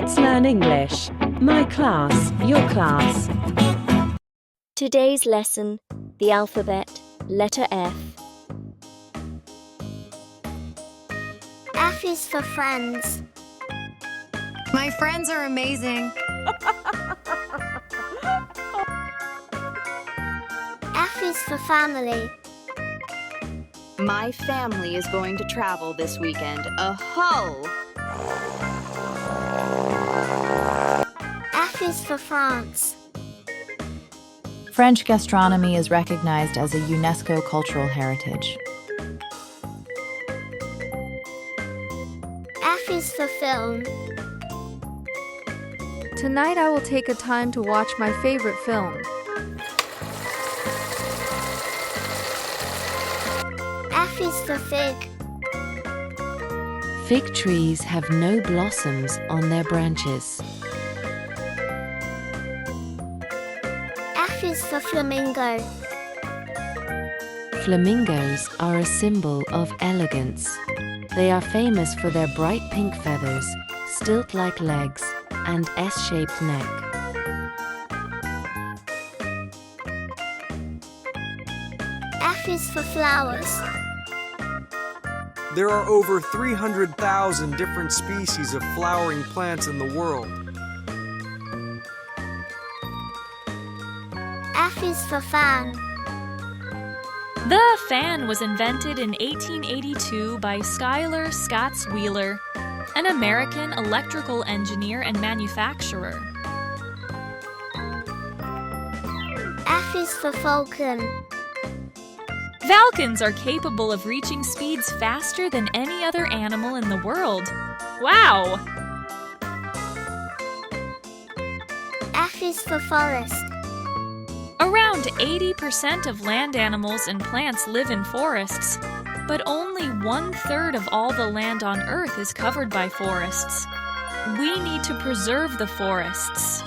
Let's learn English. Myclass, Yourclass. Today's lesson, the alphabet, letter F. F is for friends. My friends are amazing. F is for family. My family is going to travel this weekend. Ho! F is for France. French gastronomy is recognized as a UNESCO cultural heritage. F is for film. Tonight I will take a time to watch my favorite film. F is for fig. Fig trees have no blossoms on their branches. F is for flamingo. Flamingos are a symbol of elegance. They are famous for their bright pink feathers, stilt-like legs, and S-shaped neck. F is for flowers. There are over 300,000 different species of flowering plants in the world. F is for fan. The fan was invented in 1882 by Schuyler Scotts Wheeler, an American electrical engineer and manufacturer. F is for Falcon. Falcons are capable of reaching speeds faster than any other animal in the world. Wow! F is for forest. Around 80% of land animals and plants live in forests, but only 1/3 of all the land on Earth is covered by forests. We need to preserve the forests.